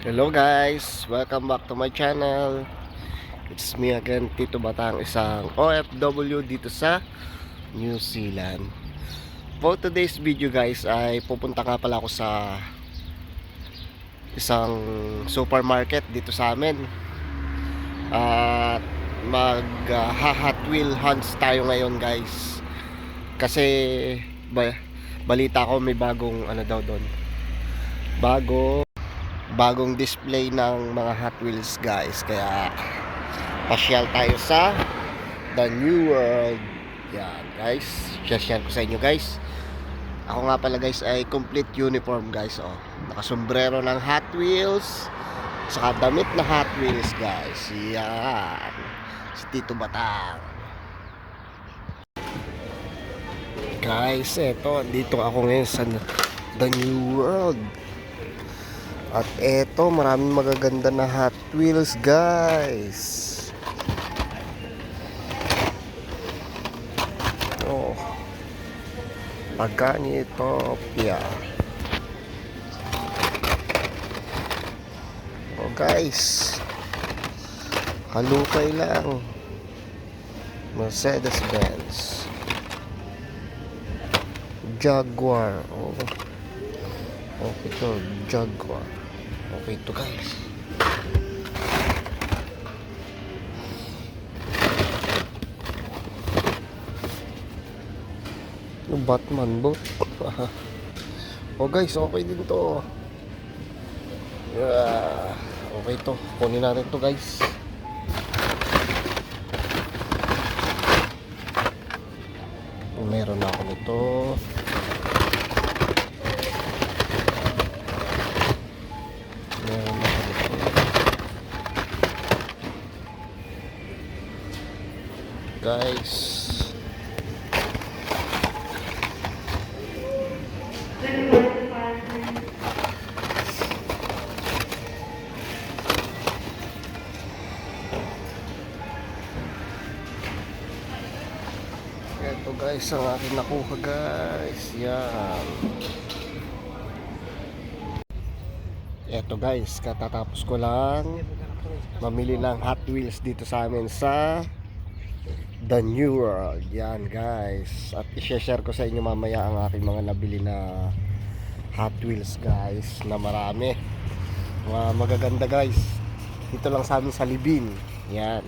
Hello guys, welcome back to my channel. It's me again, Tito Batang, isang OFW dito sa New Zealand. For today's video guys ay pupunta nga pala ako sa isang supermarket dito sa amin. At Hot Wheel hunts tayo ngayon guys. Kasi balita ko may bagong ano daw doon. Bagong display ng mga Hot Wheels guys, kaya pasyal tayo sa The New World. Yan guys, share ko sa inyo guys. Ako nga pala guys ay complete uniform guys. Nakasombrero ng Hot Wheels, saka damit na Hot Wheels guys. Yan, si Tito Batang. Guys, eto, dito ako ngayon sa The New World. At eto, maraming magaganda na Hot Wheels guys. Paganitopia. Guys, halukay lang. Mercedes-Benz, Jaguar. Okay to, Jaguar. Okay to guys. Yung Batman boat. Guys, okay din to. Yeah, okay to. Kunin natin to guys. Meron ako nito. Guys, ito guys ang akin nakuha guys. Yan, ito guys, katatapos ko lang mamili ng Hot Wheels dito sa amin sa The New World. Yan guys, at i-share ko sa inyo mamaya ang aking mga nabili na Hot Wheels guys, na marami, magaganda guys. Dito lang sa amin sa Libin. Yan,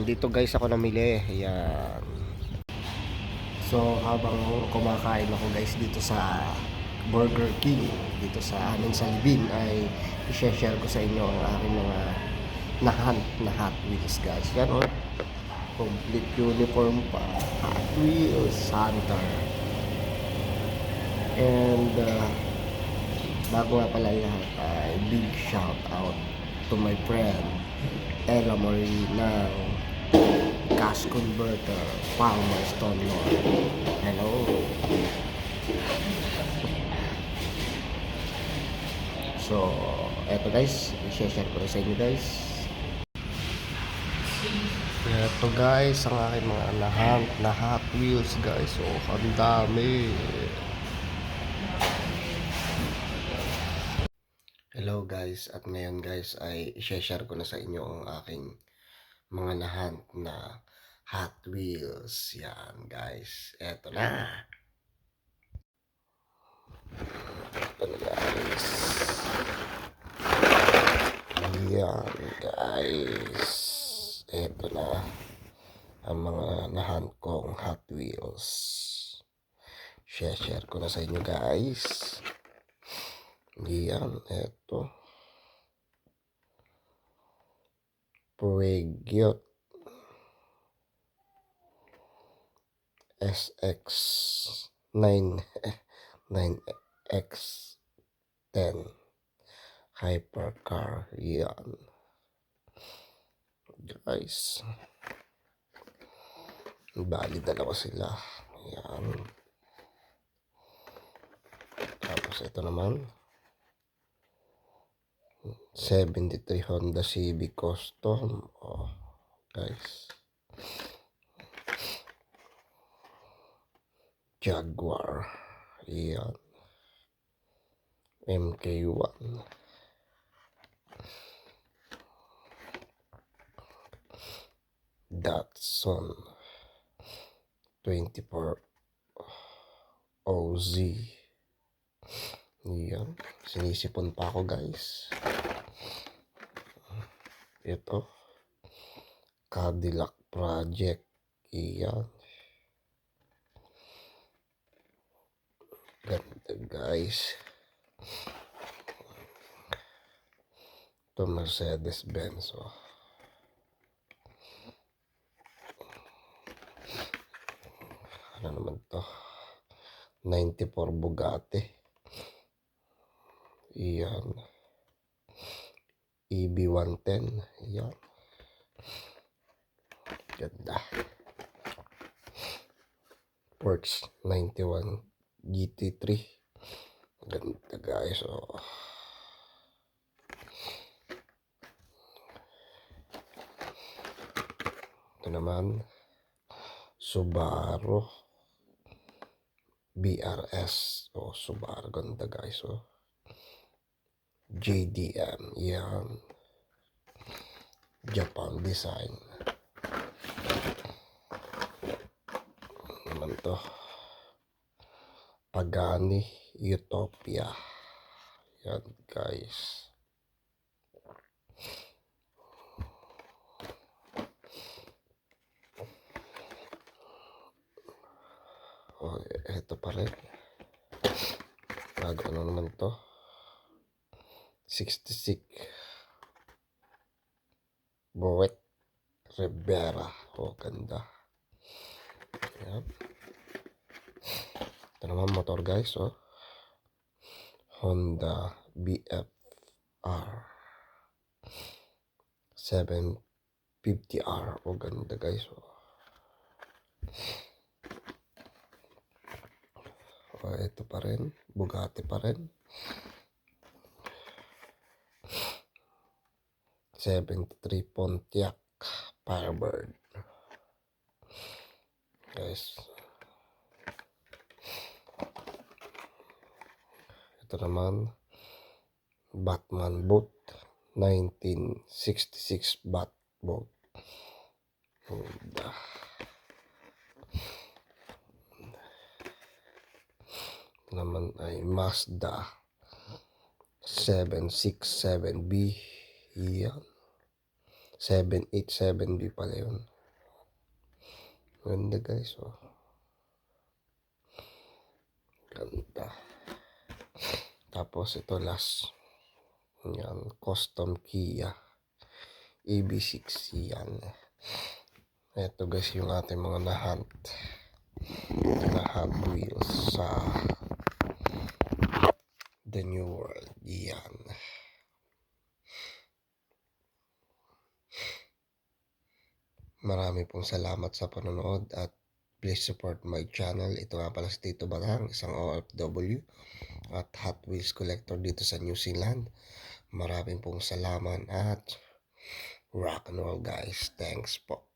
dito guys ako namili. Yan, so habang kumakain ako guys dito sa Burger King dito sa amin sa Libin, ay i-share ko sa inyo ang aking mga na-hunt na Hot Wheels guys. Yan complete uniform pa, Hot Wheels Hunter. And bago nga pala lahat ay big shout out to my friend Ella Marie ng Cash Converter Palmer Stone Lord. Hello. So eto guys, i-share ko rin sa inyo guys. Ito guys ang aking mga nahunt na Hot Wheels guys. Ang dami. Hello guys, at ngayon guys ay i-share ko na sa inyo ang aking mga nahunt na Hot Wheels. Yan guys, eto na. Ito na guys. Yan guys, eto na ang mga nahunt kong Hot Wheels. Share ko na sa inyo guys. Yan, eto Peugeot SX 9 9X10 Hypercar. Yan guys, bali dalawa sila. Yan, tapos ito naman 73 Honda Civic Custom. Guys, Jaguar. Yan, MK1. Datsun 24 OZ. Yan. Sinisipon pa ako guys. Ito. Cadillac Project. Yan. Ganda guys. Ito Mercedes-Benz. Oh. Ano naman to? 94 Bugatti. Yan. EB110. Yan. Ganda. Porsche 91 GT3. Ganda guys. Oh. Ito naman. Subaru BRS. Oh, Subaru. Ganda guys. Oh. JDM. Yan. Japan design. Naman to. Pagani Utopia. Yan guys. Oh, ito pa rin. Ano naman to? 66 Boet Rivera. Oh, ganda. Yan. Ito naman motor guys. Oh. Honda BFR 750R. Oh, ganda guys. Oh. Oh, ito pa rin. Bugatti pa rin. 73 Pontiac Firebird. Guys. Ito naman. Batman boat. 1966 Bat boat. Ito naman ay Mazda 767B. Yan. 787B pala yun. Ganda guys. Oh. Ganda. Tapos ito last. Yan. Custom Kia EB6. Yan. Ito guys yung ating mga na-hunt wheels sa The New World. Yan. Marami pong salamat sa panonood at please support my channel. Ito nga pala si Tito Batang, isang OFW at Hot Wheels collector dito sa New Zealand. Maraming pong salamat at rock and roll guys. Thanks po.